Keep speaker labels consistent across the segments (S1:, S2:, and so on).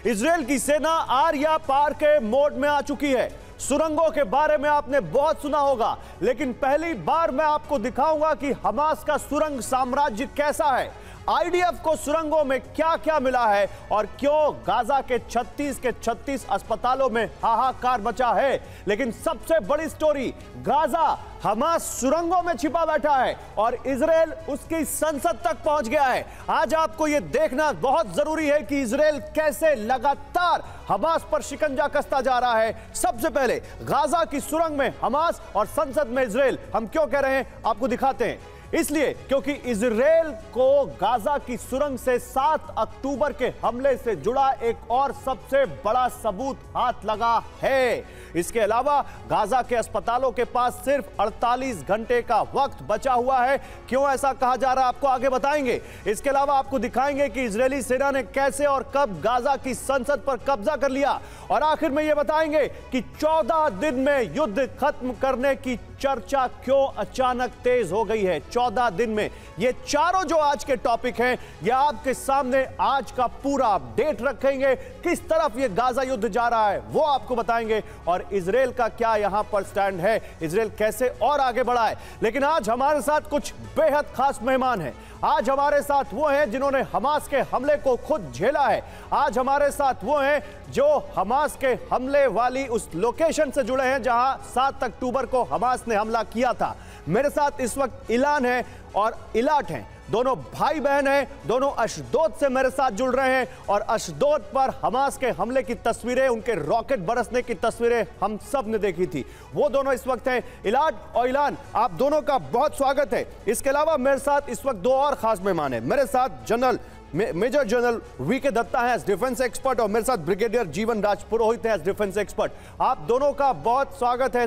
S1: Israel की सेना are या पार के मोड में आ चुकी है। सुरंगों के बारे में आपने बहुत सुना होगा, लेकिन पहली बार मैं आपको दिखाऊंगा कि हमास का सुरंग साम्राज्य कैसा है, आईडीएफ को सुरंगों में क्या क्या मिला है और क्यों गाजा के 36 अस्पतालों में हाहाकार मचा है। लेकिन सबसे बड़ी स्टोरी, गाजा हमास सुरंगों में छिपा बैठा है और इजराइल उसकी संसद तक पहुंच गया है। आज आपको यह देखना बहुत जरूरी है कि इजराइल कैसे लगातार हमास पर शिकंजा कसता जा रहा है। सबसे पहले गाजा की सुरंग में हमास और संसद में इजराइल, हम क्यों कह रहे हैं आपको दिखाते हैं। इसलिए क्योंकि इजराइल को गाजा की सुरंग से 7 अक्टूबर के हमले से जुड़ा एक और सबसे बड़ा सबूत हाथ लगा है। इसके अलावा गाजा के अस्पतालों के पास सिर्फ 48 घंटे का वक्त बचा हुआ है। क्यों ऐसा कहा जा रहा है आपको आगे बताएंगे। इसके अलावा आपको दिखाएंगे कि इजरायली सेना ने कैसे और कब गाजा की संसद पर कब्जा कर लिया और आखिर में यह बताएंगे कि 14 दिन में युद्ध खत्म करने की चर्चा क्यों अचानक तेज हो गई है। 14 दिन में ये चारों जो आज के टॉपिक हैं, ये आपके सामने आज का पूरा अपडेट रखेंगे। किस तरफ ये गाजा युद्ध जा रहा है वो आपको बताएंगे और इजराइल का क्या यहां पर स्टैंड है, इजराइल कैसे और आगे बढ़ा है। लेकिन आज हमारे साथ कुछ बेहद खास मेहमान हैं। आज हमारे साथ वो हैं जिन्होंने हमास के हमले को खुद झेला है। आज हमारे साथ वो हैं जो हमास के हमले वाली उस लोकेशन से जुड़े हैं जहां 7 अक्टूबर को हमास ने हमला किया था। मेरे साथ इस वक्त इलान है और इलाट हैं, दोनों भाई बहन हैं, दोनों अशदोद से मेरे साथ जुड़ रहे हैं और अशदोद पर हमास के हमले की तस्वीरें, उनके रॉकेट बरसने की तस्वीरें हम सब ने देखी थी। वो दोनों इस वक्त हैं। इलाट और इलान, आप दोनों का बहुत स्वागत है। इसके अलावा मेरे साथ इस वक्त दो और खास मेहमान हैं। मेरे साथ general major general VK Datta है एज डिफेंस एक्सपर्ट और मेरे साथ ब्रिगेडियर जीवन राज पुरोहित है एज डिफेंस एक्सपर्ट। आप दोनों का बहुत स्वागत है।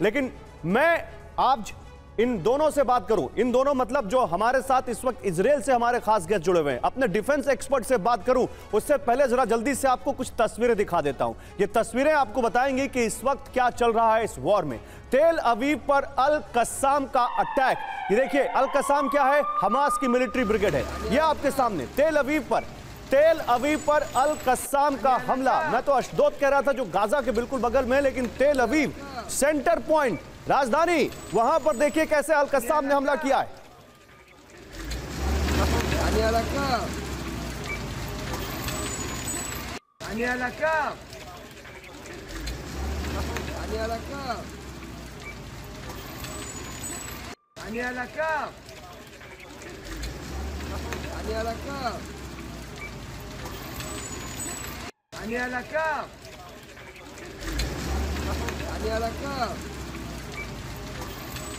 S1: लेकिन मैं आज इन दोनों से बात करूं, इन दोनों मतलब जो हमारे साथ इस वक्त इजराइल से हमारे खास गेस्ट जुड़े हुए हैं, अपने डिफेंस एक्सपर्ट से बात करूं उससे पहले जरा जल्दी से आपको कुछ तस्वीरें दिखा देता हूं। ये तस्वीरें आपको बताएंगी कि इस वक्त क्या चल रहा है इस वॉर में। तेल अवीव पर अल कस्साम का अटैक, ये देखिए अल कस्साम क्या है, हमास की मिलिट्री ब्रिगेड है। ये आपके सामने तेल अवीव पर अल कस्साम का हमला। मैं तो अशदोद कह रहा था जो गाजा के बिल्कुल बगल में है, लेकिन तेल अवीव सेंटर पॉइंट, राजधानी, वहां पर देखिए कैसे अल कस्साम ने हमला किया है।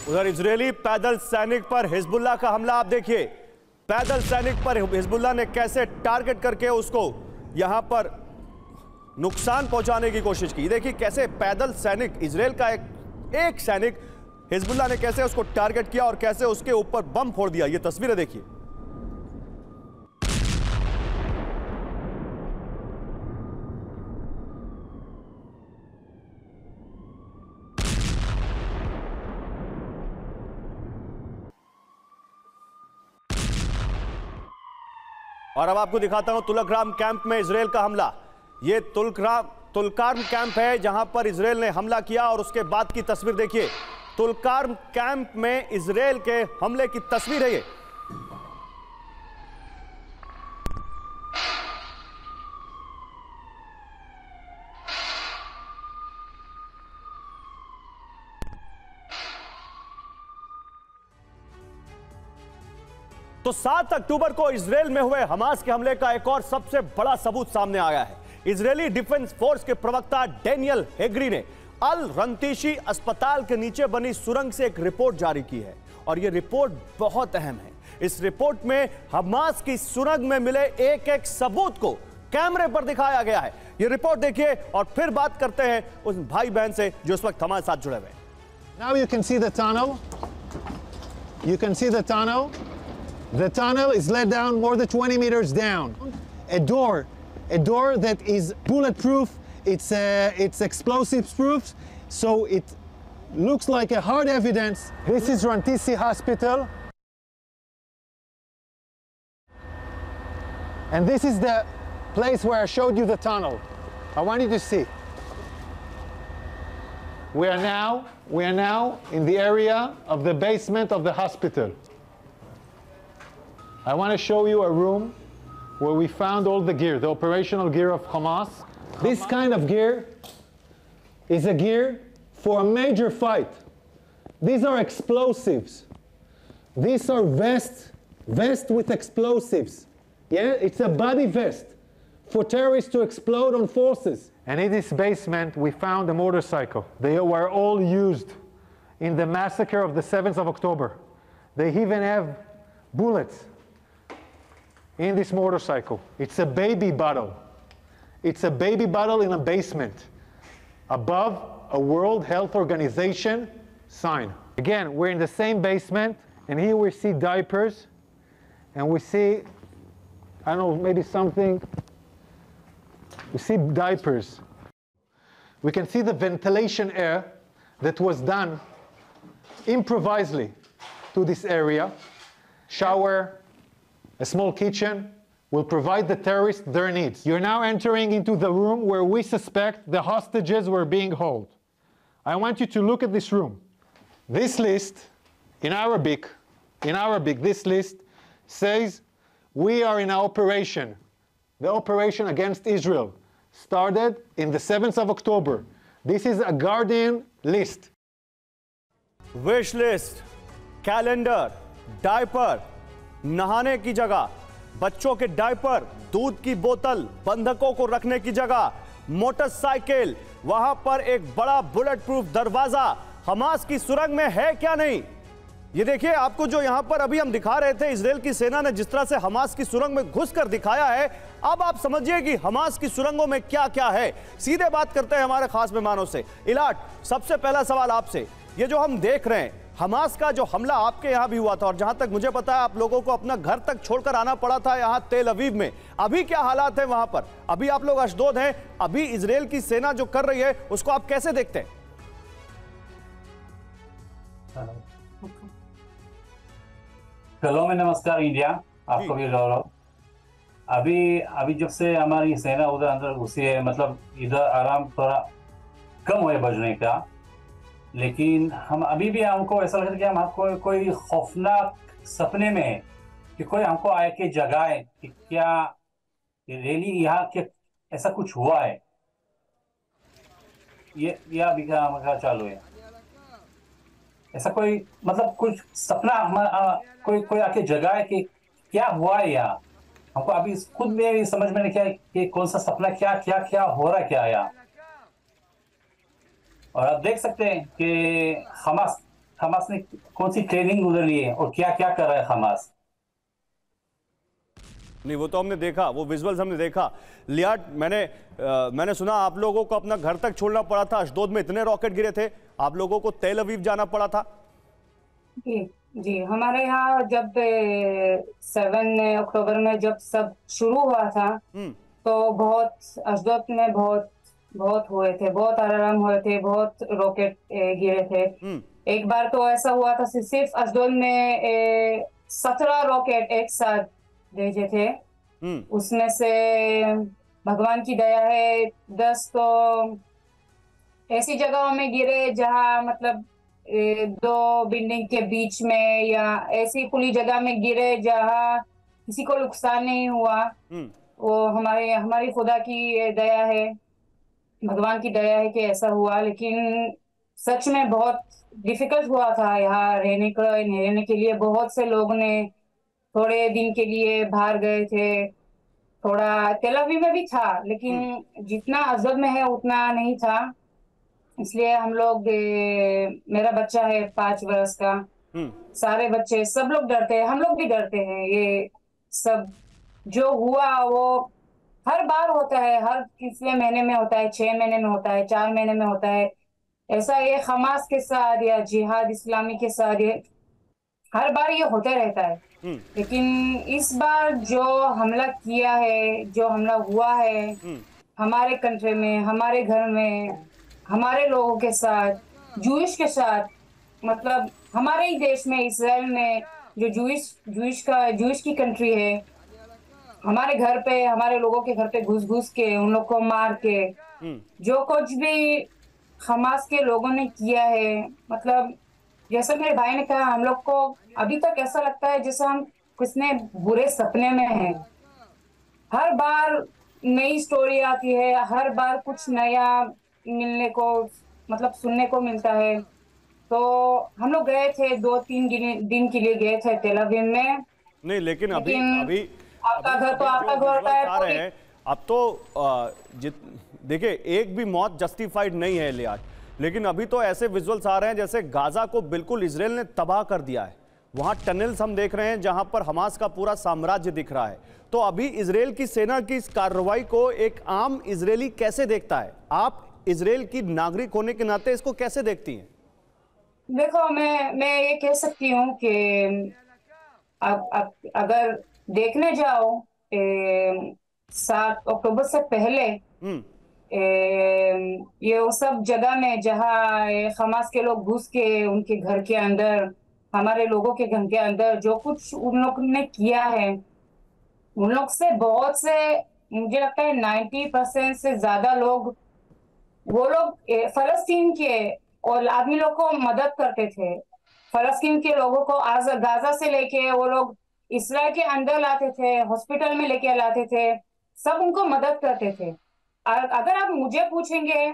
S1: उधर इजरायली पैदल सैनिक पर हिजबुल्लाह का हमला आप देखिए। पैदल सैनिक पर हिजबुल्लाह ने कैसे टारगेट करके उसको यहां पर नुकसान पहुंचाने की कोशिश की। देखिए कैसे पैदल सैनिक, इजराइल का एक सैनिक हिजबुल्लाह ने कैसे उसको टारगेट किया और कैसे उसके ऊपर बम फोड़ दिया। ये तस्वीरें देखिए। और अब आपको दिखाता हूं तुलकारम कैंप में इजराइल का हमला। यह तुलकारम कैंप है जहां पर इजराइल ने हमला किया और उसके बाद की तस्वीर देखिए। तुलकारम कैंप में इजराइल के हमले की तस्वीर है ये। तो 7 अक्टूबर को इजराइल में हुए हमास के हमले का एक और सबसे बड़ा सबूत सामने आया है। इजरायली डिफेंस फोर्स के प्रवक्ता डेनियल हेगरी ने अल रंतीशी अस्पताल के नीचे बनी सुरंग से एक रिपोर्ट जारी की है और यह रिपोर्ट बहुत अहम है। इस रिपोर्ट में हमास की सुरंग में मिले एक एक सबूत को कैमरे पर दिखाया गया है। यह रिपोर्ट देखिए और फिर बात करते हैं उस भाई बहन से जो इस वक्त हमारे साथ जुड़े हुए हैं।
S2: Now you can see the tunnel. You can see the tunnel. The tunnel is let down more than 20 meters down. A door that is bulletproof. It's explosives proof, so it looks like a hard evidence. This is Rantisi Hospital, and this is the place where I showed you the tunnel. I want you to see. We are now in the area of the basement of the hospital. I want to show you a room where we found all the gear, the operational gear of Hamas. This kind of gear is a gear for a major fight. These are explosives. These are vests with explosives. Yeah, it's a body vest for terrorists to explode on forces. And in this basement, we found a motorcycle. They were all used in the massacre of the 7th of October. They even have bullets in this motorcycle. It's a baby bottle. It's a baby bottle in a basement above a World Health Organization sign. Again, we're in the same basement, and here we see diapers, and we see, I don't know, maybe something. We see diapers. We can see the ventilation air that was done improvisedly to this area. Shower, a small kitchen will provide the terrorists their needs. You're now entering into the room where we suspect the hostages were being held. I want you to look at this room. This list, in Arabic, this list says, we are in an operation. The operation against Israel started in the 7th of October. This is a Guardian list.
S1: Wish list, calendar, diaper, नहाने की जगह, बच्चों के diaper, दूध की बोतल, बंधकों को रखने की जगह, मोटरसाइकिल, वहां पर एक बड़ा बुलेट प्रूफ दरवाजा हमास की सुरंग में है क्या नहीं? ये देखिए, आपको जो यहां पर अभी हम दिखा रहे थे, इजराइल की सेना ने जिस तरह से हमास की सुरंग में घुसकर दिखाया है, अब आप समझिए कि हमास की सुरंगों में क्या क्या है। सीधे बात करते हैं हमारे खास मेहमानों से। इलाट, सबसे पहला सवाल आपसे, ये जो हम देख रहे हैं, हमास का जो हमला आपके यहां भी हुआ था, और जहां तक मुझे पता है आप लोगों को अपना घर तक छोड़कर आना पड़ा था यहां तेल अवीव में, अभी क्या हालात है वहां पर? अभी आप लोग अशदोद हैं, अभी इजराइल की सेना जो कर रही है उसको आप कैसे देखते हैं?
S3: हेलो में नमस्कार इंडिया, आपको भी अभी जब से हमारी सेना उधर अंदर घुसी है, मतलब इधर आराम थोड़ा कम हुआ बजने का, लेकिन हम अभी भी हमको ऐसा लगता है कि हम आपको कोई खौफनाक सपने में है कि कोई हमको आए के जगाए कि क्या रैली यहाँ के ऐसा कुछ हुआ है। ये अभी क्या चालू है, ऐसा कोई मतलब कुछ सपना हमारा कोई आके जगाए कि क्या हुआ है यहाँ। हमको अभी खुद में समझ में नहीं क्या कि कौन सा सपना क्या क्या क्या हो रहा है क्या यहाँ। और आप देख सकते हैं कि हमास ने कौन सी ट्रेनिंग उधर ली है और क्या क्या कर रहा है हमास।
S1: नहीं, वो तो हमने देखा, वो विजुअल्स हमने देखा। लियाट, मैंने सुना आप लोगों को अपना घर तक छोड़ना पड़ा था, अशदोद में इतने रॉकेट गिरे थे, आप लोगों को तेल अवीव जाना पड़ा था।
S4: जी, हमारे यहाँ जब 7 अक्टूबर में जब सब शुरू हुआ था, तो बहुत अशदोद में बहुत हुए थे, बहुत आराम हुए थे, बहुत रॉकेट गिरे थे। एक बार तो ऐसा हुआ था सिर्फ अशदोद में 17 रॉकेट एक साथ भेजे थे। उसमें से भगवान की दया है 10 तो ऐसी जगहों में गिरे जहां मतलब 2 बिल्डिंग के बीच में, या ऐसी खुली जगह में गिरे जहां किसी को नुकसान नहीं हुआ। वो हमारी खुदा की दया है, भगवान की दया है कि ऐसा हुआ। लेकिन सच में बहुत डिफिकल्ट हुआ था यहाँ रहने के लिए। बहुत से लोग ने थोड़े दिन के लिए बाहर गए थे, थोड़ा तेल अवीव में भी था, लेकिन जितना अशदोद में है उतना नहीं था। इसलिए हम लोग, मेरा बच्चा है 5 वर्ष का, सारे बच्चे सब लोग डरते हैं, हम लोग भी डरते हैं। ये सब जो हुआ वो हर बार होता है, हर कितने महीने में होता है, 6 महीने में होता है, 4 महीने में होता है। ऐसा ये हमास के साथ या जिहाद इस्लामी के साथ ये हर बार ये होता रहता है। लेकिन इस बार जो हमला किया है, जो हमला हुआ है हमारे कंट्री में, हमारे घर में, हमारे लोगों के साथ, जूइश के साथ, मतलब हमारे ही देश में, इसराइल में, जो जूइश की कंट्री है, हमारे घर पे, हमारे लोगों के घर पे घुस घुस के, उन लोग को मार के, जो कुछ भी हमास के लोगों ने किया है, मतलब जैसे मेरे भाई ने कहा, हम लोग को अभी तक ऐसा लगता है जैसे हम किसने बुरे सपने में हैं। हर बार नई स्टोरी आती है, हर बार कुछ नया मिलने को, मतलब सुनने को मिलता है। तो हम लोग गए थे 2-3 दिन के लिए गए थे तेल अवीव में।
S1: नहीं, लेकिन अभी
S4: आपका घर तो आपका घर होता है।
S1: अब तो देखिए, एक भी मौत जस्टिफाइड नहीं है लियाज, लेकिन अभी तो ऐसे विजुअल्स आ रहे हैं जैसे गाजा को बिल्कुल इजराइल ने तबाह कर दिया है। वहां टनल्स हम देख रहे हैं जहां पर हमास का पूरा साम्राज्य दिख रहा है। तो अभी इजराइल की सेना की इस कार्रवाई को एक आम इजरायली कैसे देखता है? आप इजराइल की नागरिक होने के नाते इसको कैसे देखती हैं?
S4: देखो, मैं ये कह सकती हूँ कि अगर देखने जाओ 7 अक्टूबर से पहले ये वो सब जगह में जहाँ हमास के लोग घुस के उनके घर के अंदर, हमारे लोगों के घर के अंदर जो कुछ उन लोग ने किया है, उन लोग से बहुत से, मुझे लगता है 90% से ज्यादा लोग, वो लोग फलस्तीन के और आदमी लोग को मदद करते थे। फलस्तीन के लोगों को गाजा से लेके वो लोग इसराइल के अंदर लाते थे, हॉस्पिटल में लेके लाते थे, सब उनको मदद करते थे। अगर आप मुझे पूछेंगे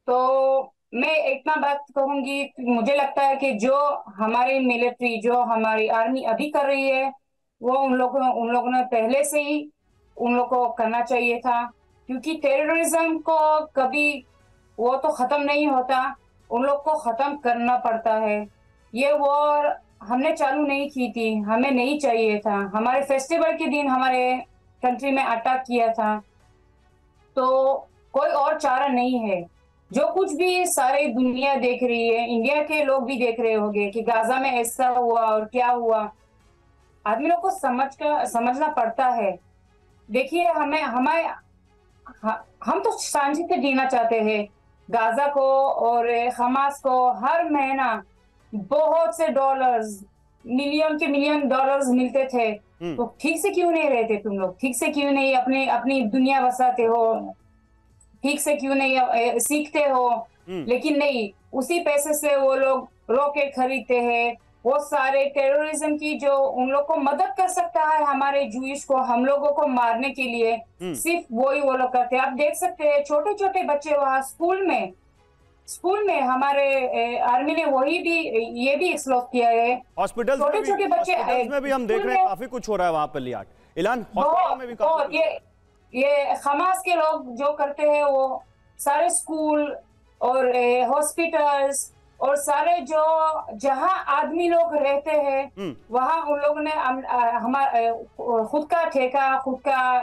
S4: तो मैं इतना बात कहूंगी, मुझे लगता है कि जो हमारी मिलिट्री, जो हमारी आर्मी अभी कर रही है, वो उन लोगों ने पहले से ही उन लोगों को करना चाहिए था। क्योंकि टेररिज्म को कभी वो तो खत्म नहीं होता, उन लोग को खत्म करना पड़ता है। ये वॉर हमने चालू नहीं की थी, हमें नहीं चाहिए था। हमारे फेस्टिवल के दिन हमारे कंट्री में अटैक किया था, तो कोई और चारा नहीं है। जो कुछ भी सारी दुनिया देख रही है, इंडिया के लोग भी देख रहे होंगे कि गाजा में ऐसा हुआ और क्या हुआ। आदमी लोग को समझना पड़ता है। देखिए, हम तो शांति से जीना चाहते हैं। गाजा को और हमास को हर महीना बहुत से डॉलर्स, मिलियन डॉलर्स मिलते थे। तो ठीक से क्यों नहीं रहते तुम लोग? ठीक से क्यों नहीं अपनी दुनिया बसाते हो? ठीक से क्यों नहीं सीखते हो? लेकिन नहीं, उसी पैसे से वो लोग रॉकेट खरीदते हैं। वो सारे टेररिज्म की जो उन लोग को मदद कर सकता है, हमारे जूइश को, हम लोगों को मारने के लिए, सिर्फ वही वो लोग करते हैं। आप देख सकते हैं छोटे छोटे बच्चे वहाँ स्कूल में हमारे आर्मी ने ये भी एक्सप्लोर किया है।
S1: हॉस्पिटल छोटे बच्चे में भी हम देख रहे हैं काफी कुछ हो रहा है वहाँ पर लियाट। इलान, हॉस्पिटल में भी काफी
S4: ये हमास के लोग जो करते हैं, वो सारे स्कूल और हॉस्पिटल्स और सारे जो जहां आदमी लोग रहते हैं, वहां उन लोगों ने हमारा खुद का ठेका, खुद का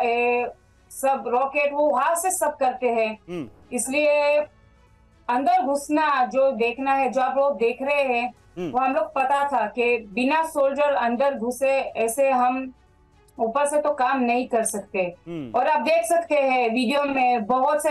S4: सब रॉकेट वो वहां से सब करते हैं। इसलिए अंदर घुसना, जो देखना है, जो आप लोग देख रहे हैं, वो हम लोग पता था कि बिना सोल्जर अंदर घुसे ऐसे हम ऊपर से तो काम नहीं कर सकते। और आप देख सकते हैं वीडियो में बहुत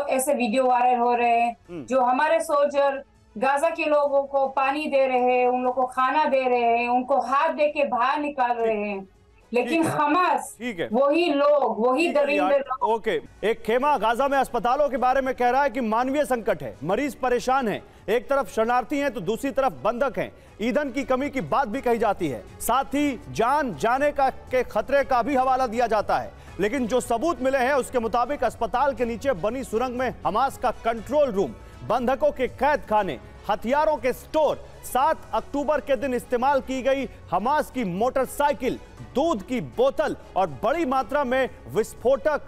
S4: ऐसे वीडियो वायरल हो रहे हैं, जो हमारे सोल्जर गाजा के लोगों को पानी दे रहे हैं, उन लोगों को खाना दे रहे हैं, उनको हाथ दे के बाहर निकाल रहे हैं। लेकिन हमास वही लोग, वही दरिंदे लोग।
S1: ओके, एक खेमा गाजा में अस्पतालों के बारे में कह रहा है कि मानवीय संकट है, मरीज परेशान हैं, एक तरफ शरणार्थी हैं तो दूसरी तरफ बंधक हैं। ईंधन की कमी की बात भी कही जाती है, साथ ही जान जाने के खतरे का भी हवाला दिया जाता है। लेकिन जो सबूत मिले हैं उसके मुताबिक अस्पताल के नीचे बनी सुरंग में हमास का कंट्रोल रूम, बंधकों के कैद खाने, हथियारों के स्टोर, 7 अक्टूबर के दिन इस्तेमाल की गई हमास की मोटरसाइकिल, दूध की बोतल और बड़ी मात्रा में विस्फोटक,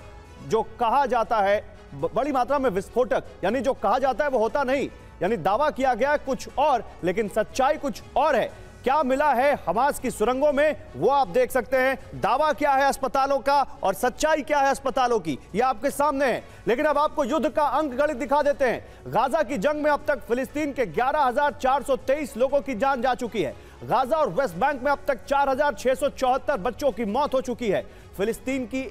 S1: जो कहा जाता है बड़ी मात्रा में विस्फोटक, यानी जो कहा जाता है वो होता नहीं, यानी दावा किया गया कुछ और लेकिन सच्चाई कुछ और है। क्या मिला है हमास की सुरंगों में वो आप देख सकते हैं। दावा क्या है अस्पतालों का और सच्चाई क्या है अस्पतालों की, ये आपके सामने है। लेकिन अब आपको युद्ध का अंक गणित दिखा देते हैं। गाजा की जंग में अब तक फिलिस्तीन के 11,423 लोगों की जान जा चुकी है। गाजा और वेस्ट बैंक में अब तक 4,674 बच्चों की मौत हो चुकी है। फिलिस्तीन की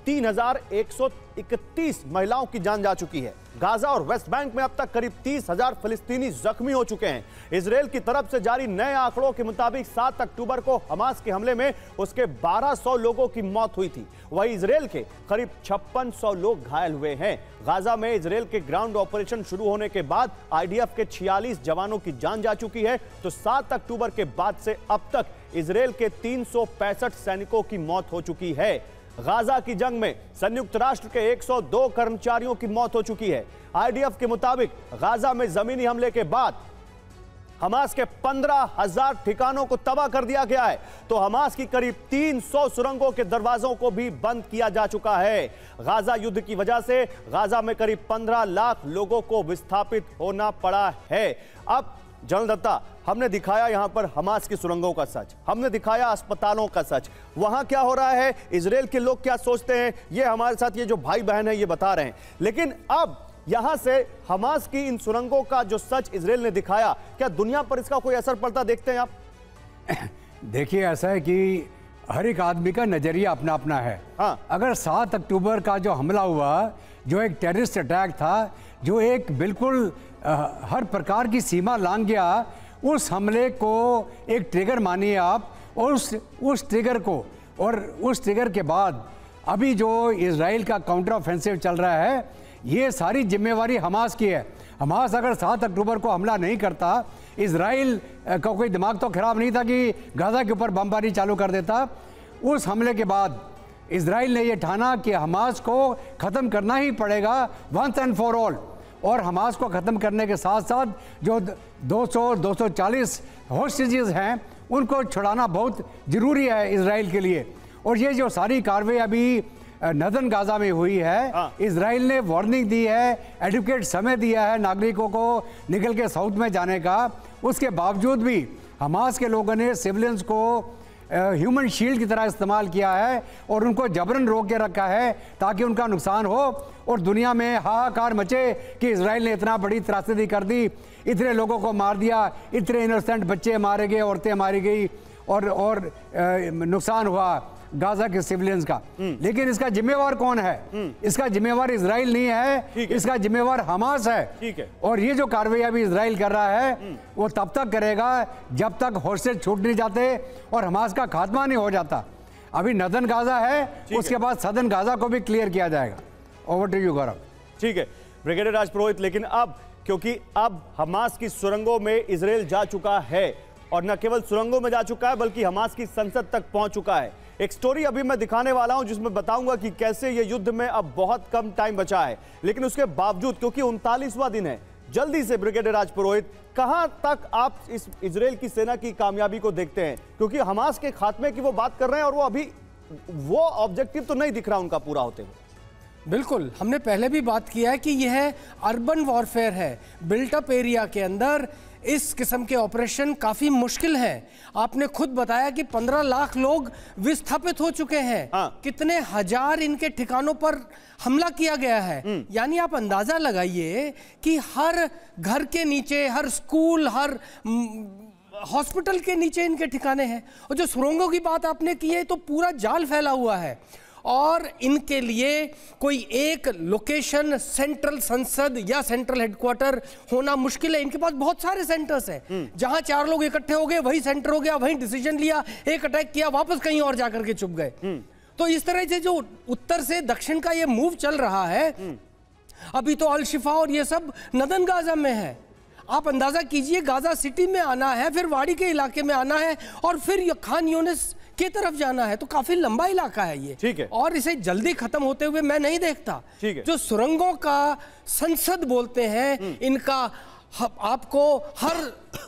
S1: 3131 महिलाओं की जान जा चुकी है। गाजा और वेस्ट बैंक में अब तक करीब 30,000 फिलिस्तीनी जख्मी हो चुके हैं। इजराइल की तरफ से जारी नए आंकड़ों के मुताबिक 7 अक्टूबर को हमास के हमले में उसके 1200 लोगों की मौत हुई थी। वहीं इजराइल के करीब 5600 लोग घायल हुए हैं। गाजा में इजराइल के ग्राउंड ऑपरेशन शुरू होने के बाद आईडीएफ के 46 जवानों की जान जा चुकी है, तो 7 अक्टूबर के बाद से अब तक इजराइल के 365 सैनिकों की मौत हो चुकी है। गाजा की जंग में संयुक्त राष्ट्र के 102 कर्मचारियों की मौत हो चुकी है। आईडीएफ के मुताबिक गाजा में जमीनी हमले के बाद हमास के 15,000 ठिकानों को तबाह कर दिया गया है, तो हमास की करीब 300 सुरंगों के दरवाजों को भी बंद किया जा चुका है। गाजा युद्ध की वजह से गाजा में करीब 15 लाख लोगों को विस्थापित होना पड़ा है। अब जनरल दत्ता, हमने दिखाया यहां पर हमास की सुरंगों का सच, हमने दिखाया अस्पतालों का सच, वहां क्या हो रहा है, इजराइल के लोग क्या सोचते हैं, ये हमारे साथ ये जो भाई बहन है ये बता रहे हैं। लेकिन अब यहां से हमास की इन सुरंगों का जो सच इजराइल ने दिखाया, क्या दुनिया पर इसका कोई असर पड़ता देखते हैं आप?
S5: देखिए, ऐसा है कि हर एक आदमी का नजरिया अपना अपना है।
S1: हाँ।
S5: अगर 7 अक्टूबर का जो हमला हुआ, जो एक टेररिस्ट अटैक था, जो एक बिल्कुल हर प्रकार की सीमा लांघ गया, उस हमले को एक ट्रिगर मानिए आप, और उस ट्रिगर को, और उस ट्रिगर के बाद अभी जो इजराइल का काउंटर ऑफेंसिव चल रहा है, ये सारी जिम्मेवारी हमास की है। हमास अगर 7 अक्टूबर को हमला नहीं करता, इजराइल का कोई दिमाग तो खराब नहीं था कि गाजा के ऊपर बमबारी चालू कर देता। उस हमले के बाद इजराइल ने यह ठाना कि हमास को ख़त्म करना ही पड़ेगा वंस एंड फॉर ऑल, और हमास को ख़त्म करने के साथ साथ जो 240 हॉस्टेजेस हैं उनको छुड़ाना बहुत ज़रूरी है इजराइल के लिए। और ये जो सारी कार्रवाई अभी नदन गाजा में हुई है, इजराइल ने वार्निंग दी है, एडुकेट समय दिया है नागरिकों को निकल के साउथ में जाने का, उसके बावजूद भी हमास के लोगों ने सिविलियंस को ह्यूमन शील्ड की तरह इस्तेमाल किया है और उनको जबरन रोक के रखा है ताकि उनका नुकसान हो और दुनिया में हाहाकार मचे कि इजराइल ने इतना बड़ी त्रासदी कर दी, इतने लोगों को मार दिया, इतने इनोसेंट बच्चे मारे गए, औरतें मारी गई और नुकसान हुआ गाजा के सिविलियंस का। लेकिन इसका जिम्मेवार कौन है? इसका जिम्मेवार इजराइल नहीं है, इसका जिम्मेवार हमास है।
S1: ठीक है।
S5: और ये जो कार्रवाई अभी इजराइल कर रहा है वो तब तक करेगा जब तक हॉस्टेज छूट नहीं जाते और हमास का खात्मा नहीं हो जाता। अभी नदन गाजा है, उसके बाद सदन गाजा को भी क्लियर किया जाएगा। ओवर टू यू गौरव।
S1: ठीक है ब्रिगेडियर राजपुरोहित, लेकिन अब क्योंकि अब हमास की सुरंगों में इजराइल जा चुका है और न केवल सुरंगों में जा चुका है बल्कि हमास की संसद तक पहुंच चुका है। एक स्टोरी अभी मैं दिखाने वाला हूं जिसमें बताऊंगा कि कैसे ये युद्ध में अब बहुत कम टाइम बचा है, लेकिन उसके बावजूद क्योंकि 39वां दिन है, जल्दी से ब्रिगेडियर राजपुरोहित, कहां तक आप इस इजराइल की सेना की कामयाबी को देखते हैं? क्योंकि हमास के खात्मे की वो बात कर रहे हैं और वो अभी वो ऑब्जेक्टिव तो नहीं दिख रहा उनका पूरा होते हुए।
S6: बिल्कुल, हमने पहले भी बात किया है कि यह अर्बन वॉरफेयर है। बिल्ट अप एरिया के अंदर इस किस्म के ऑपरेशन काफी मुश्किल है। आपने खुद बताया कि 15 लाख लोग विस्थापित हो चुके हैं।
S1: हाँ।
S6: कितने हजार इनके ठिकानों पर हमला किया गया है। यानी आप अंदाजा लगाइए कि हर घर के नीचे, हर स्कूल, हर हॉस्पिटल के नीचे इनके ठिकाने हैं। और जो सुरंगों की बात आपने की है तो पूरा जाल फैला हुआ है और इनके लिए कोई एक लोकेशन, सेंट्रल संसद या सेंट्रल हेडक्वार्टर होना मुश्किल है। इनके पास बहुत सारे सेंटर्स हैं जहां 4 लोग इकट्ठे हो गए, वही सेंटर हो गया, वही डिसीजन लिया, एक अटैक किया, वापस कहीं और जाकर के छुप गए। तो इस तरह से जो उत्तर से दक्षिण का ये मूव चल रहा है, अभी तो अल शिफा और ये सब नदन गाजा में है। आप अंदाजा कीजिए, गाजा सिटी में आना है, फिर वाड़ी के इलाके में आना है और फिर खान यूनिस की तरफ जाना है, तो काफी लंबा इलाका है ये।
S1: ठीक है।
S6: और इसे जल्दी खत्म होते हुए मैं नहीं देखता।
S1: ठीक है।
S6: जो सुरंगों का संसद बोलते हैं, इनका आपको हर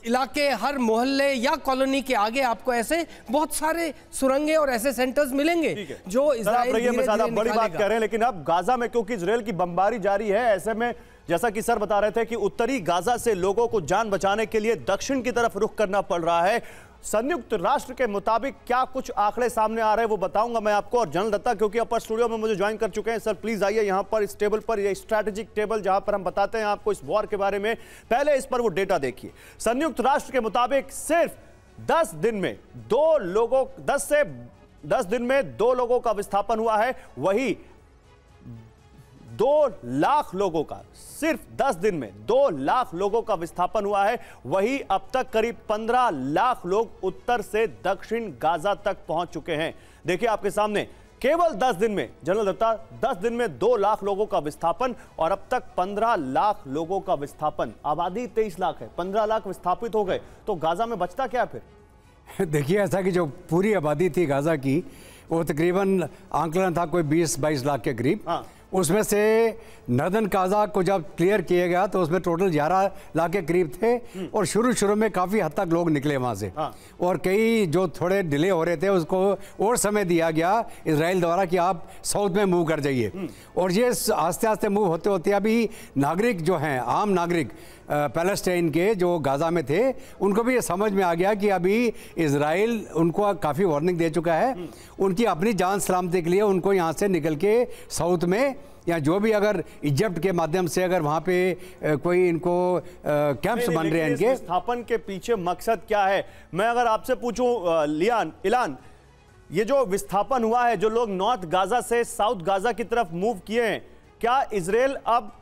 S6: इलाके, हर मोहल्ले या कॉलोनी के आगे आपको ऐसे बहुत सारे सुरंगे और ऐसे सेंटर्स मिलेंगे जो इजराइल
S1: धीरे-धीरे बड़ी बात कर रहे हैं। लेकिन अब गाजा में क्योंकि इजराइल की बमबारी जारी है, ऐसे में जैसा कि सर बता रहे थे कि उत्तरी गाजा से लोगों को जान बचाने के लिए दक्षिण की तरफ रुख करना पड़ रहा है। संयुक्त राष्ट्र के मुताबिक क्या कुछ आंकड़े सामने आ रहे हैं वो बताऊंगा मैं आपको। और जनरल दत्ता क्योंकि अपर स्टूडियो में मुझे ज्वाइन कर चुके हैं, सर प्लीज आइए यहाँ पर इस टेबल पर, ये स्ट्रैटेजिक टेबल जहां पर हम बताते हैं आपको इस वॉर के बारे में। पहले इस पर वो डेटा देखिए। संयुक्त राष्ट्र के मुताबिक सिर्फ 10 दिन में 10 से 10 दिन में 2 लोगों का विस्थापन हुआ है, वही 2 लाख लोगों का, सिर्फ 10 दिन में 2 लाख लोगों का विस्थापन हुआ है। वही अब तक करीब 15 लाख लोग उत्तर से दक्षिण गाजा तक पहुंच चुके हैं। देखिए आपके सामने, केवल 10 दिन में जनरल दत्ता, 10 दिन में 2 लाख लोगों का विस्थापन और अब तक 15 लाख लोगों का विस्थापन। आबादी 23 लाख है, 15 लाख विस्थापित हो गए, तो गाजा में बचता क्या फिर?
S5: देखिए, ऐसा कि जो पूरी आबादी थी गाजा की, वो तकरीबन आंकलन था कोई 20-22 लाख के करीब।
S1: हाँ।
S5: उसमें से नर्दर्न गाजा को जब क्लियर किया गया तो उसमें टोटल 11 लाख के करीब थे और शुरू में काफ़ी हद तक लोग निकले वहाँ से।
S1: हाँ।
S5: और कई जो थोड़े डिले हो रहे थे उसको और समय दिया गया इजराइल द्वारा कि आप साउथ में मूव कर जाइए। और ये आस्ते आस्ते मूव होते होते अभी नागरिक जो हैं, आम नागरिक पैलेस्टाइन के जो गाजा में थे, उनको भी ये समझ में आ गया कि अभी इजराइल उनको काफ़ी वार्निंग दे चुका है। उनकी अपनी जान सलामती के लिए उनको यहाँ से निकल के साउथ में या जो भी अगर इजिप्ट के माध्यम से अगर वहाँ पे कोई इनको कैंप्स बन रहे हैं इनके
S1: स्थापन के पीछे मकसद क्या है? मैं अगर आपसे पूछूं इलान, ये जो विस्थापन हुआ है, जो लोग नॉर्थ गाजा से साउथ गाजा की तरफ मूव किए हैं, क्या इजराइल अब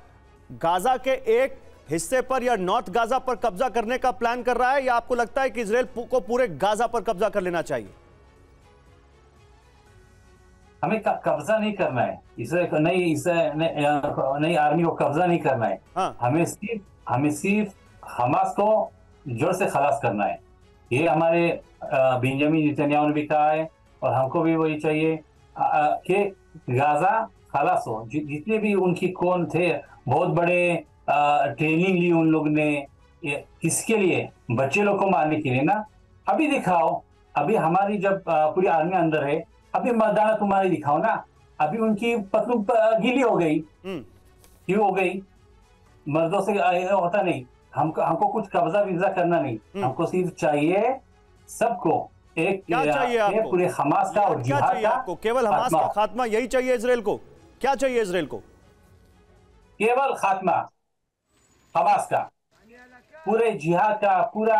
S1: गाजा के एक हिस्से पर या नॉर्थ गाजा पर कब्जा करने का प्लान कर रहा है, या आपको लगता है कि इजराइल को पूरे गाजा पर कब्जा कर लेना चाहिए?
S3: हमें कब्जा नहीं करना है, इसे नई आर्मी को कब्जा नहीं करना है।
S1: हाँ।
S3: हमें सिर्फ हमास को जड़ से खलास करना है। ये हमारे बेंजामिन नेतन्याहू ने भी कहा है और हमको भी वही चाहिए कि गाजा खलास हो। जितने भी उनकी कौन थे, बहुत बड़े ट्रेनिंग ली उन लोग ने, किसके लिए? बच्चे लोग को मारने के लिए ना। अभी दिखाओ, अभी हमारी जब पूरी आर्मी अंदर है, अभी मर्दाना तुम्हारी दिखाओ ना। अभी उनकी पतलू गीली हो गई, क्यों हो गई? मर्दों से होता नहीं। हमको कुछ कब्जा विब्जा करना नहीं, हमको सिर्फ चाहिए सबको एक
S1: क्या चाहिए आपको?
S3: पूरे हमास का और
S1: क्या चाहिए आपको? केवल हमास का खात्मा, यही चाहिए इजराइल को? क्या चाहिए इजराइल को? केवल
S3: खात्मा हमास का, पूरे जिहाद का, पूरी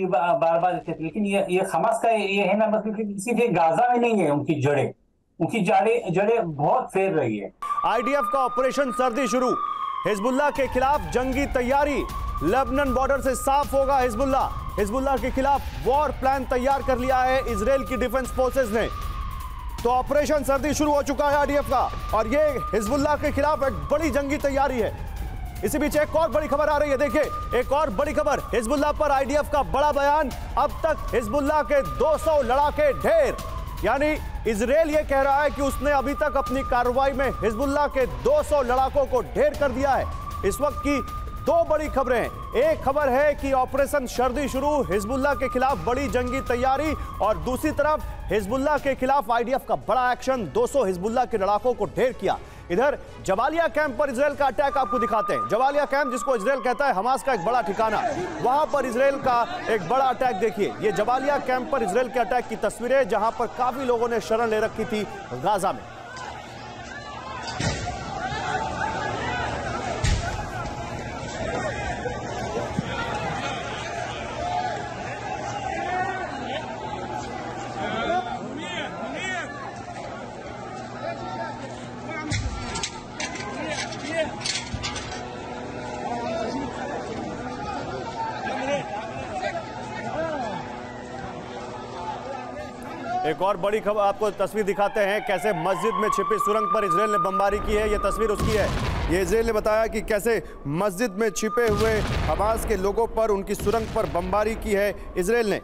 S3: बार लेकिन ये हमास का ये है ना, मतलब सिर्फ गाजा में नहीं है। उनकी जड़ें बहुत फैल रही है।
S1: आईडीएफ का ऑपरेशन सर्दी शुरू, हिजबुल्लाह के खिलाफ जंगी तैयारी। लेबनान बॉर्डर से साफ होगा हिजबुल्लाह के खिलाफ वॉर प्लान तैयार कर लिया है इजराइल की डिफेंस फोर्सेस ने। तो ऑपरेशन सर्दी शुरू हो चुका है आईडीएफ का, और ये हिजबुल्लाह के खिलाफ एक बड़ी जंगी तैयारी है। इसी बीच एक और बड़ी खबर आ रही है, देखिए एक और बड़ी खबर, हिजबुल्लाह पर आईडीएफ का बड़ा बयान। अब तक हिजबुल्लाह के 200 लड़ाके ढेर, यानी इजराइल ये कह रहा है कि उसने अभी तक अपनी कार्रवाई में हिजबुल्लाह के 200 लड़ाकों को ढेर कर दिया है। इस वक्त की 2 बड़ी खबरें हैं। एक खबर है कि ऑपरेशन सर्दी शुरू, हिजबुल्लाह के खिलाफ बड़ी जंगी तैयारी, और दूसरी तरफ हिजबुल्लाह के खिलाफ आईडीएफ का बड़ा एक्शन, 200 हिजबुल्लाह के लड़ाकों को ढेर किया। इधर जबालिया कैंप पर इजराइल का अटैक आपको दिखाते हैं। जबालिया कैंप, जिसको इजराइल कहता है हमास का एक बड़ा ठिकाना, वहां पर इजराइल का एक बड़ा अटैक देखिए। ये जबालिया कैंप पर इजराइल के अटैक की तस्वीरें, जहां पर काफी लोगों ने शरण ले रखी थी गाजा में। एक और बड़ी खबर आपको तस्वीर दिखाते हैं, कैसे मस्जिद में छिपी सुरंग पर इजराइल ने बमबारी की है। ये तस्वीर उसकी है। ये इजराइल ने बताया कि कैसे मस्जिद में छिपे हुए हमास के लोगों पर, उनकी सुरंग पर बमबारी की है इजराइल ने।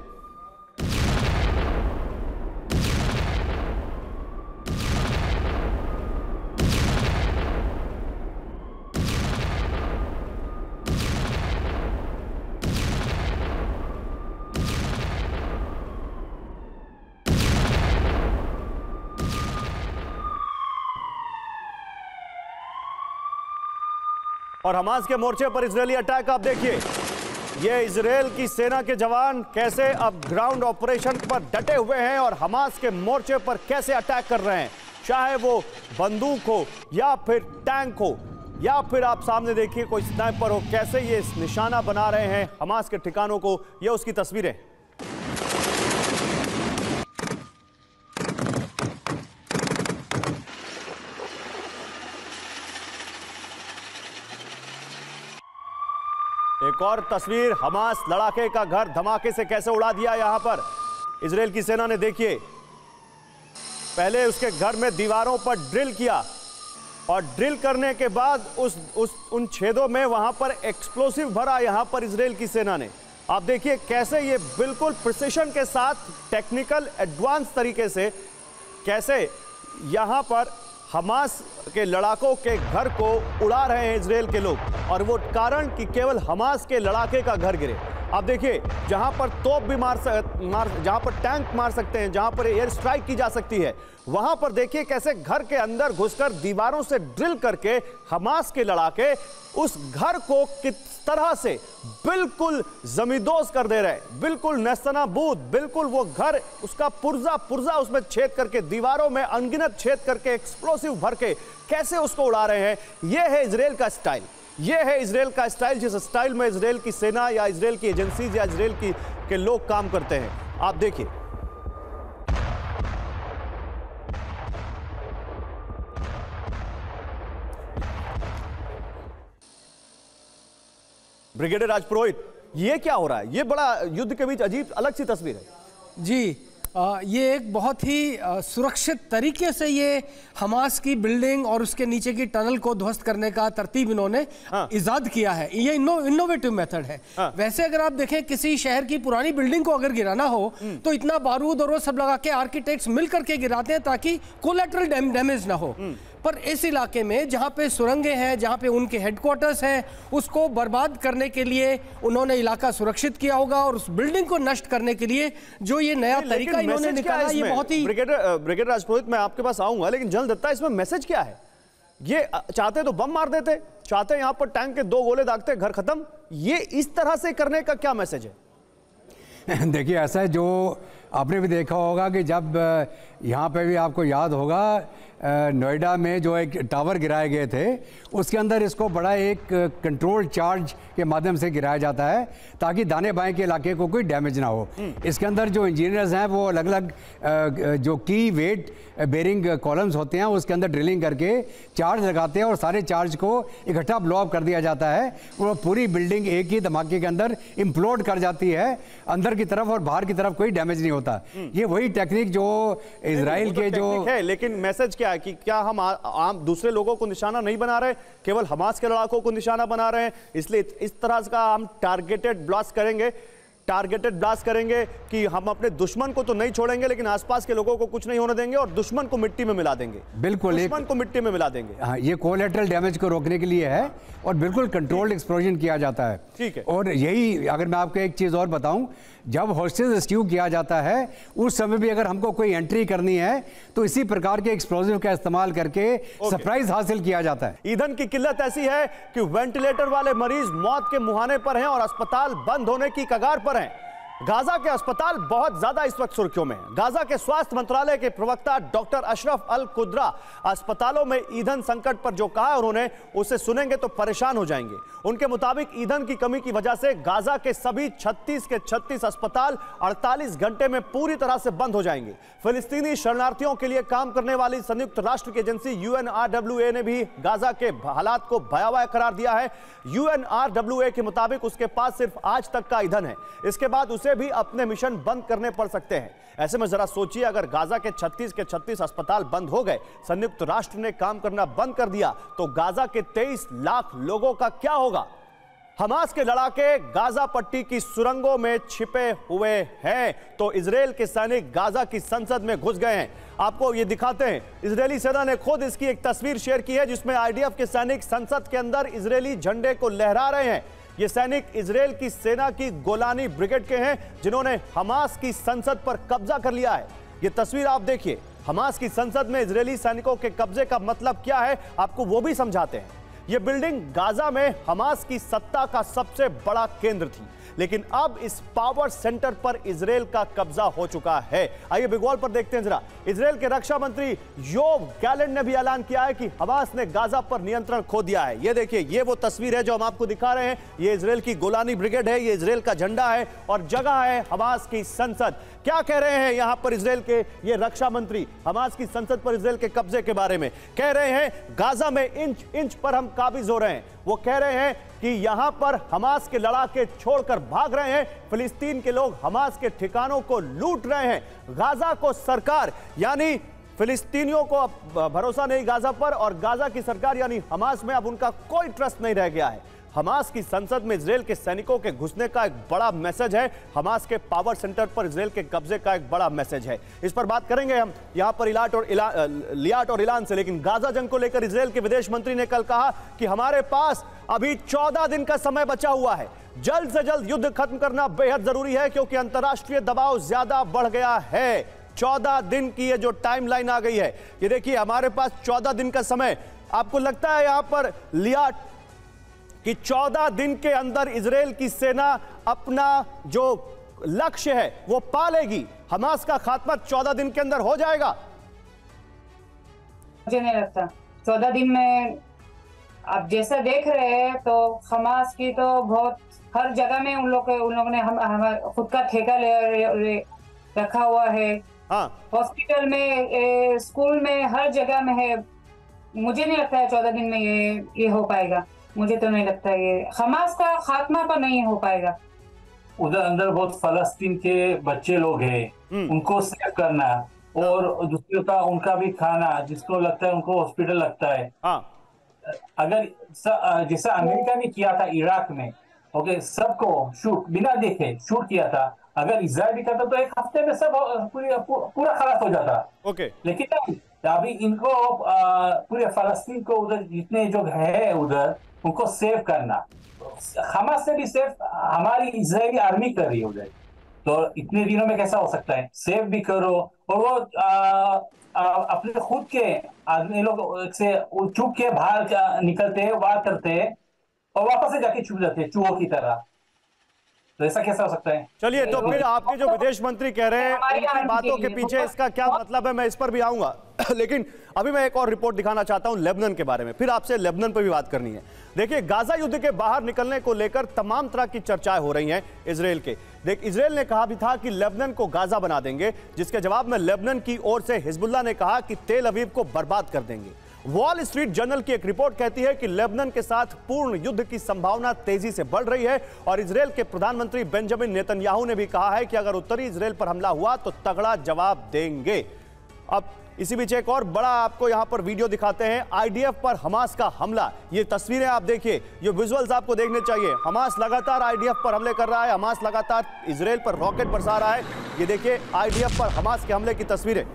S1: और हमास के मोर्चे पर इजरायली अटैक आप देखिए। ये इजराइल की सेना के जवान कैसे अब ग्राउंड ऑपरेशन पर डटे हुए हैं और हमास के मोर्चे पर कैसे अटैक कर रहे हैं, चाहे वो बंदूक हो या फिर टैंक हो या फिर आप सामने देखिए कोई स्नाइपर हो, कैसे ये निशाना बना रहे हैं हमास के ठिकानों को। ये उसकी तस्वीरें। एक और तस्वीर, हमास लड़ाके का घर धमाके से कैसे उड़ा दिया यहां पर इजराइल की सेना ने। देखिए, पहले उसके घर में दीवारों पर ड्रिल किया और ड्रिल करने के बाद उन छेदों में वहां पर एक्सप्लोसिव भरा यहां पर इजराइल की सेना ने। आप देखिए कैसे ये बिल्कुल प्रिसिशन के साथ, टेक्निकल एडवांस तरीके से कैसे यहां पर हमास के लड़ाकों के घर को उड़ा रहे हैं इजराइल के लोग, और वो कारण कि केवल हमास के लड़ाके का घर गिरे। आप देखिए, जहां पर तोप भी जहां पर टैंक मार सकते हैं, जहां पर एयर स्ट्राइक की जा सकती है, वहां पर देखिए कैसे घर के अंदर घुसकर दीवारों से ड्रिल करके हमास के लड़ाके उस घर को किस तरह से बिल्कुल जमींदोज कर दे रहे हैं, बिल्कुल नेस्तनाबूद, बिल्कुल वो घर उसका पुर्जा उसमें छेद करके, दीवारों में अनगिनत छेद करके, एक्सप्लोसिव भर के कैसे उसको उड़ा रहे हैं। यह है इजराइल का स्टाइल, यह है इजराइल का स्टाइल, जिस स्टाइल में इजराइल की सेना या इजराइल की एजेंसीज या इजराइल के लोग काम करते हैं। आप देखिए, ब्रिगेडियर राजपुरोहित, ये क्या हो रहा है? ये बड़ा युद्ध के बीच अजीब अलग सी तस्वीर है
S6: जी। ये एक बहुत ही सुरक्षित तरीके से ये हमास की बिल्डिंग और उसके नीचे की टनल को ध्वस्त करने का तरतीब इन्होंने इजाद किया है। ये इनोवेटिव मेथड है। वैसे अगर आप देखें, किसी शहर की पुरानी बिल्डिंग को अगर गिराना हो तो इतना बारूद और वो सब लगा के आर्किटेक्ट्स मिल करके गिराते हैं ताकि कोलैटरल डैमेज ना हो। पर इस इलाके में जहां पे सुरंगें हैं, जहां पे उनके हेडक्वार्टर्स हैं, उसको बर्बाद करने के लिए उन्होंने इलाका सुरक्षित किया होगा, और उस बिल्डिंग को नष्ट करने के लिए जो ये नया तरीका इन्होंने निकाला, ये बहुत ही।
S1: ब्रिगेडियर राजपुरोहित, मैं आपके पास आऊंगा, लेकिन जनरल दत्ता, इसमें मैसेज क्या है? ये चाहते तो बम मार देते, चाहते यहां पर टैंक के 2 गोले दागते, घर खत्म। ये इस तरह से करने का क्या मैसेज है?
S5: देखिए, ऐसा है, जो आपने भी देखा होगा कि जब यहाँ पे भी आपको याद होगा, नोएडा में जो एक टावर गिराए गए थे, उसके अंदर इसको बड़ा एक कंट्रोल चार्ज के माध्यम से गिराया जाता है ताकि दाने बाएं के इलाके को कोई डैमेज ना हो। इसके अंदर जो इंजीनियर्स हैं वो अलग अलग जो की वेट बेरिंग कॉलम्स होते हैं उसके अंदर ड्रिलिंग करके चार्ज लगाते हैं और सारे चार्ज को इकट्ठा ब्लो अप कर दिया जाता है। वो पूरी बिल्डिंग एक ही धमाके के अंदर इम्प्लोड कर जाती है, अंदर की तरफ और बाहर की तरफ कोई डैमेज नहीं होता। ये वही टेक्निक जो इजराइल के जो
S1: है, लेकिन मैसेज क्या है कि क्या हम आम दूसरे लोगों को निशाना नहीं बना रहे, केवल हमास के लड़ाकों को निशाना बना रहे हैं, इसलिए इस तरह का हम टारगेटेड ब्लास्ट करेंगे कि हम अपने दुश्मन को तो नहीं छोड़ेंगे लेकिन आसपास के लोगों को कुछ नहीं होने देंगे और दुश्मन को मिट्टी में मिला देंगे।
S5: बिल्कुल,
S1: दुश्मन को मिट्टी में मिला देंगे।
S5: हाँ, ये कोलैटरल डैमेज को रोकने के लिए है और बिल्कुल कंट्रोल्ड एक्सप्लोजन किया जाता है।
S1: ठीक है।
S5: और यही, अगर मैं आपको एक चीज और बताऊं, जब हॉस्टेज रेस्क्यू किया जाता है उस समय भी अगर हमको कोई एंट्री करनी है तो इसी प्रकार के एक्सप्लोजिव का इस्तेमाल करके सरप्राइज हासिल किया जाता है।
S1: ईंधन की किल्लत ऐसी है कि वेंटिलेटर वाले मरीज मौत के मुहाने पर हैं और अस्पताल बंद होने की कगार पर हैं। गाजा के अस्पताल बहुत ज्यादा इस वक्त सुर्खियों में हैं। गाजा के स्वास्थ्य मंत्रालय के प्रवक्ता डॉक्टर अशरफ अल कुद्रा अस्पतालों में ईंधन संकट पर जो कहा उन्होंने, उसे सुनेंगे तो परेशान हो जाएंगे। उनके मुताबिक ईंधन की कमी की वजह से गाजा के सभी 36 के 36 अस्पताल 48 घंटे में पूरी तरह से बंद हो जाएंगे। फिलिस्तीनी शरणार्थियों के लिए काम करने वाली संयुक्त राष्ट्र की एजेंसी UNRWA ने भी गाजा के हालात को भयावह करार दिया है। UNRWA के मुताबिक उसके पास सिर्फ आज तक का ईंधन है, इसके बाद उसे भी अपने मिशन बंद करने पड़ सकते हैं। ऐसे में जरा सोचिए, अगर गाजा के 36 के 36 अस्पताल बंद हो गए, संयुक्त राष्ट्र ने काम करना बंद कर दिया, तो गाजा के 23 लाख लोगों का क्या होगा? हमास के लड़ाके गाजा पट्टी की सुरंगों में छिपे हुए हैं तो इजराइल के सैनिक गाजा की संसद में घुस गए हैं। आपको ये दिखाते हैं, इजरायली सेना ने खुद इसकी एक तस्वीर शेयर की है जिसमें IDF के सैनिक संसद के अंदर इजरायली झंडे को लहरा रहे हैं। ये सैनिक इजराइल की सेना की गोलानी ब्रिगेड के हैं जिन्होंने हमास की संसद पर कब्जा कर लिया है। ये तस्वीर आप देखिए, हमास की संसद में इजरायली सैनिकों के कब्जे का मतलब क्या है आपको वो भी समझाते हैं। ये बिल्डिंग गाजा में हमास की सत्ता का सबसे बड़ा केंद्र थी, लेकिन अब इस पावर सेंटर पर इजराइल का कब्जा हो चुका है। आइए बिगवाल पर देखते हैं जरा। इजराइल के रक्षा मंत्री योव गैलेंट ने भी ऐलान किया है कि हमास ने गाजा पर नियंत्रण खो दिया है। ये देखिए, ये वो तस्वीर है जो हम आपको दिखा रहे हैं। ये इजराइल की गोलानी ब्रिगेड है, ये इजराइल का झंडा है और जगह है हमास की संसद। क्या कह रहे हैं यहां पर इजराइल के ये रक्षा मंत्री हमास की संसद पर इजराइल के कब्जे के बारे में? कह रहे हैं गाजा में इंच इंच पर हम काबिज हो रहे हैं। वो कह रहे हैं कि यहां पर हमास के लड़ाके छोड़कर भाग रहे हैं, फिलिस्तीन के लोग हमास के ठिकानों को लूट रहे हैं। गाजा को सरकार यानी फिलिस्तीनियों को अब भरोसा नहीं गाजा पर, और गाजा की सरकार यानी हमास में अब उनका कोई ट्रस्ट नहीं रह गया है। हमास की संसद में इजराइल के सैनिकों के घुसने का एक बड़ा मैसेज है, हमास के पावर सेंटर पर इजराइल के कब्जे का एक बड़ा मैसेज है। इस पर बात करेंगे हम यहां पर लियाट और इलान से। लेकिन गाजा जंग को लेकर इजराइल के विदेश मंत्री ने कल कहा कि हमारे पास अभी 14 दिन का समय बचा हुआ है, जल्द से जल्द युद्ध खत्म करना बेहद जरूरी है क्योंकि अंतर्राष्ट्रीय दबाव ज्यादा बढ़ गया है। 14 दिन की ये जो टाइमलाइन आ गई है, ये देखिए हमारे पास 14 दिन का समय। आपको लगता है यहां पर लियाट कि 14 दिन के अंदर इजराइल की सेना अपना जो लक्ष्य है वो पा लेगी? हमास का खात्मा 14 दिन के अंदर हो जाएगा?
S4: मुझे नहीं लगता 14 दिन में। आप जैसा देख रहे हैं तो हमास की तो बहुत हर जगह में उन लोगों ने हम खुद का ठेका ले रखा हुआ है।
S1: हाँ,
S4: हॉस्पिटल में, स्कूल में, हर जगह में है। मुझे नहीं लगता है 14 दिन में ये हो पाएगा। मुझे तो नहीं लगता ये हमास का खात्मा तो नहीं हो पाएगा।
S3: उधर अंदर बहुत फलस्तीन के बच्चे लोग हैं, उनको सेव करना, और दूसरे का उनका भी खाना, जिसको लगता है उनको हॉस्पिटल लगता है। अगर जैसा अमेरिका ने किया था इराक में, ओके, सबको शूट बिना देखे शूट किया था। अगर इजराइल भी करता तो एक हफ्ते में सब पूरा खलास हो जाता।
S1: ओके,
S3: लेकिन अभी इनको पूरे फलस्तीन को उधर जितने जो है उधर उनको सेव करना, हमास से भी सेव हमारी इजरायली आर्मी कर रही है उधर। तो इतने दिनों में कैसा हो सकता है? सेव भी करो, और वो अपने खुद के आदमी लोग से चुप के बाहर निकलते हैं, वार करते हैं और वापस से जाके छुप जाते हैं चूहों की तरह। तो ऐसा कैसा हो सकता है?
S1: चलिए, तो फिर आपके जो विदेश मंत्री कह रहे हैं उनकी बातों के पीछे इसका क्या मतलब है, मैं इस पर भी आऊंगा। लेकिन अभी मैं एक और रिपोर्ट दिखाना चाहता हूं लेबनान के बारे में, फिर आपसे लेबनान पर भी बात करनी है। देखिए, गाजा युद्ध के बाहर निकलने को लेकर तमाम तरह की चर्चाएं हो रही हैं इजराइल के। इजराइल ने कहा भी था कि लेबनान को गाजा बना देंगे, जिसके जवाब में लेबनान की ओर से हिजबुल्लाह ने कहा कि तेल अवीव को बर्बाद कर देंगे। वॉल स्ट्रीट जर्नल की एक रिपोर्ट कहती है कि लेबनान के साथ पूर्ण युद्ध की संभावना तेजी से बढ़ रही है, और इजराइल के प्रधानमंत्री बेंजामिन नेतन्याहू ने भी कहा है कि अगर उत्तरी इजराइल पर हमला हुआ तो तगड़ा जवाब देंगे। अब इसी बीच एक और बड़ा आपको यहां पर वीडियो दिखाते हैं, आईडीएफ पर हमास का हमला। ये तस्वीरें आप देखिए, ये विजुअल्स आपको देखने चाहिए। हमास लगातार आईडीएफ पर हमले कर रहा है, हमास लगातार इजराइल पर रॉकेट बरसा रहा है। ये देखिए आईडीएफ पर हमास के हमले की तस्वीरें।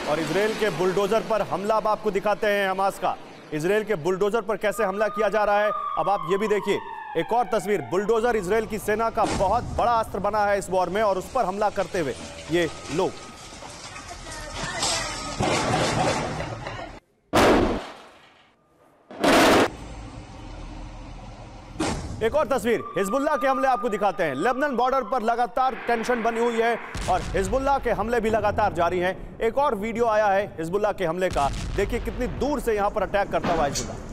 S1: और इजराइल के बुलडोजर पर हमला अब आपको दिखाते हैं हमास का। इजराइल के बुलडोजर पर कैसे हमला किया जा रहा है अब आप ये भी देखिए। एक और तस्वीर, बुलडोजर इजराइल की सेना का बहुत बड़ा अस्त्र बना है इस वॉर में, और उस पर हमला करते हुए ये लोग। एक और तस्वीर हिजबुल्लाह के हमले आपको दिखाते हैं। लेबनान बॉर्डर पर लगातार टेंशन बनी हुई है और हिजबुल्लाह के हमले भी लगातार जारी हैं। एक और वीडियो आया है हिजबुल्लाह के हमले का, देखिए कितनी दूर से यहां पर अटैक करता हुआ हिजबुल्लाह।